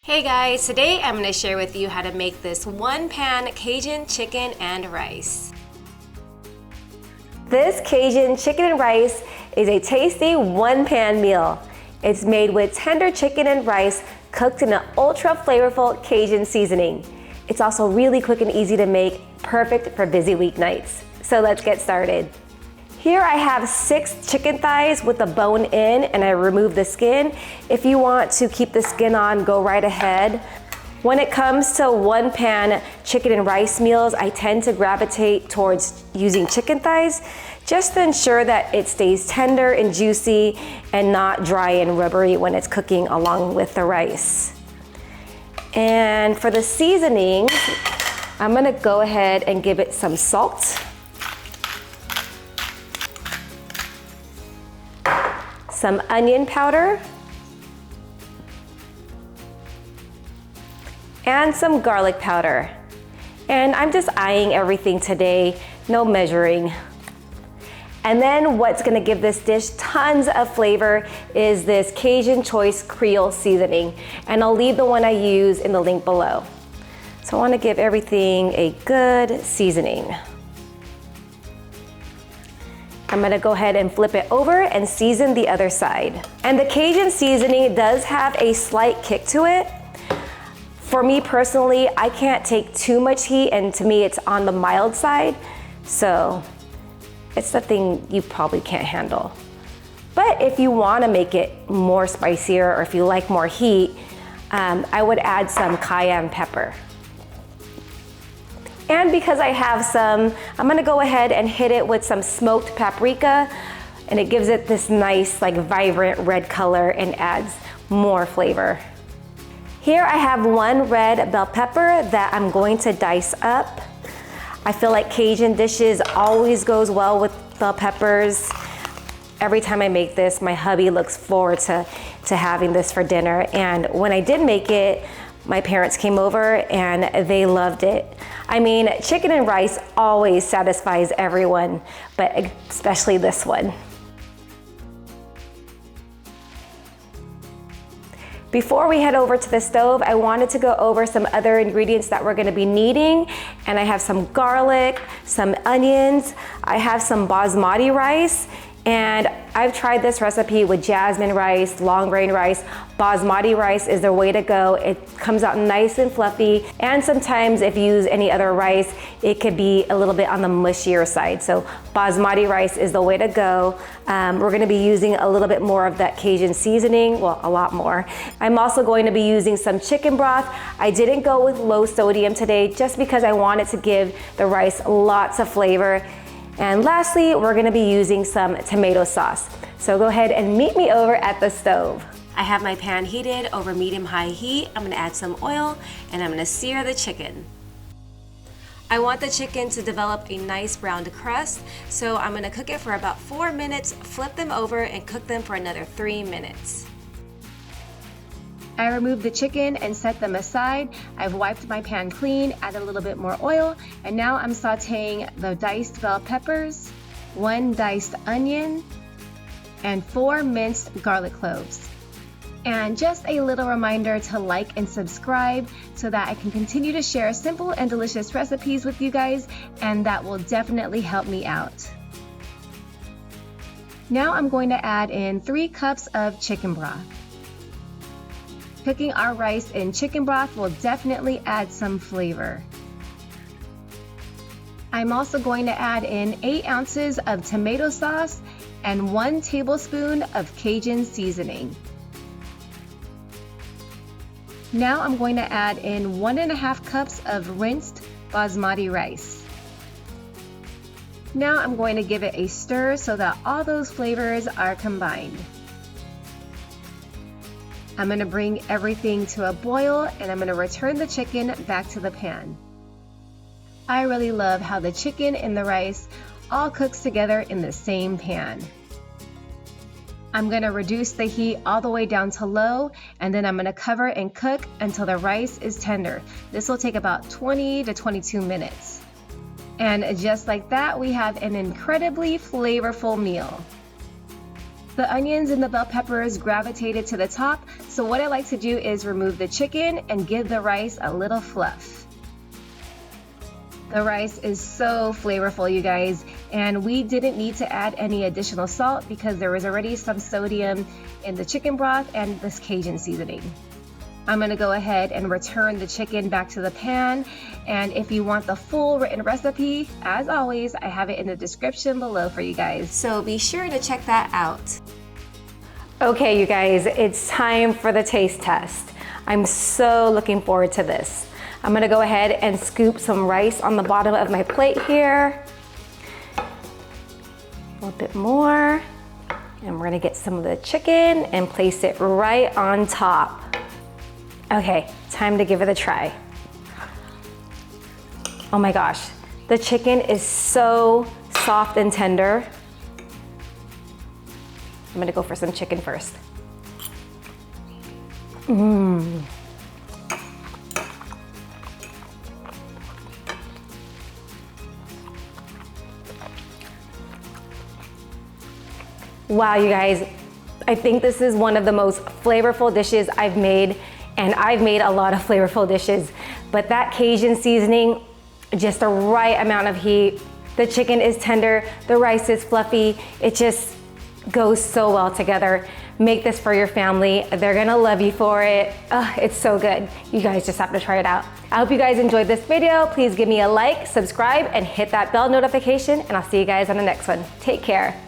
Hey guys, today I'm going to share with you how to make this one-pan Cajun chicken and rice. This Cajun chicken and rice is a tasty one-pan meal. It's made with tender chicken and rice cooked in an ultra flavorful Cajun seasoning. It's also really quick and easy to make, perfect for busy weeknights. So let's get started. Here I have 6 chicken thighs with the bone in, and I remove the skin. If you want to keep the skin on, go right ahead. When it comes to one pan chicken and rice meals, I tend to gravitate towards using chicken thighs just to ensure that it stays tender and juicy and not dry and rubbery when it's cooking along with the rice. And for the seasonings, I'm gonna go ahead and give it some salt, some onion powder, and some garlic powder. And I'm just eyeing everything today, no measuring. And then what's gonna give this dish tons of flavor is this Cajun Choice Creole seasoning. And I'll leave the one I use in the link below. So I wanna give everything a good seasoning. I'm gonna go ahead and flip it over and season the other side. And the Cajun seasoning does have a slight kick to it. For me personally, I can't take too much heat, and to me it's on the mild side. So it's the thing you probably can't handle. But if you wanna make it more spicier, or if you like more heat, I would add some cayenne pepper. And because I have some, I'm gonna go ahead and hit it with some smoked paprika, and it gives it this nice, like, vibrant red color and adds more flavor. Here I have 1 red bell pepper that I'm going to dice up. I feel like Cajun dishes always goes well with bell peppers. Every time I make this, my hubby looks forward to having this for dinner. And when I did make it, my parents came over and they loved it. I mean, chicken and rice always satisfies everyone, but especially this one. Before we head over to the stove, I wanted to go over some other ingredients that we're gonna be needing. And I have some garlic, some onions, I have some basmati rice, and I've tried this recipe with jasmine rice, long grain rice. Basmati rice is the way to go. It comes out nice and fluffy, and sometimes if you use any other rice, it could be a little bit on the mushier side. So basmati rice is the way to go. We're gonna be using a little bit more of that Cajun seasoning, well, a lot more. I'm also going to be using some chicken broth. I didn't go with low sodium today just because I wanted to give the rice lots of flavor. And lastly, we're gonna be using some tomato sauce. So go ahead and meet me over at the stove. I have my pan heated over medium-high heat. I'm gonna add some oil and I'm gonna sear the chicken. I want the chicken to develop a nice browned crust, so I'm gonna cook it for about 4 minutes, flip them over and cook them for another 3 minutes. I removed the chicken and set them aside. I've wiped my pan clean, add a little bit more oil, and now I'm sauteing the diced bell peppers, 1 diced onion, and 4 minced garlic cloves. And just a little reminder to like and subscribe so that I can continue to share simple and delicious recipes with you guys, and that will definitely help me out. Now I'm going to add in 3 cups of chicken broth. Cooking our rice in chicken broth will definitely add some flavor. I'm also going to add in 8 ounces of tomato sauce and 1 tablespoon of Cajun seasoning. Now I'm going to add in 1.5 cups of rinsed basmati rice. Now I'm going to give it a stir so that all those flavors are combined. I'm gonna bring everything to a boil, and I'm gonna return the chicken back to the pan. I really love how the chicken and the rice all cooks together in the same pan. I'm gonna reduce the heat all the way down to low, and then I'm gonna cover and cook until the rice is tender. This will take about 20 to 22 minutes. And just like that, we have an incredibly flavorful meal. The onions and the bell peppers gravitated to the top, so what I like to do is remove the chicken and give the rice a little fluff. The rice is so flavorful, you guys, and we didn't need to add any additional salt because there was already some sodium in the chicken broth and this Cajun seasoning. I'm gonna go ahead and return the chicken back to the pan, and if you want the full written recipe, as always, I have it in the description below for you guys, so be sure to check that out. Okay, you guys, it's time for the taste test. I'm so looking forward to this. I'm gonna go ahead and scoop some rice on the bottom of my plate here. A little bit more, and we're gonna get some of the chicken and place it right on top. Okay, time to give it a try. Oh my gosh, the chicken is so soft and tender. I'm gonna go for some chicken first. Wow, you guys, I think this is one of the most flavorful dishes I've made, and I've made a lot of flavorful dishes, but that Cajun seasoning, just the right amount of heat. The chicken is tender, the rice is fluffy. It just goes so well together. Make this for your family. They're gonna love you for it. It's so good. You guys just have to try it out. I hope you guys enjoyed this video. Please give me a like, subscribe, and hit that bell notification, and I'll see you guys on the next one. Take care.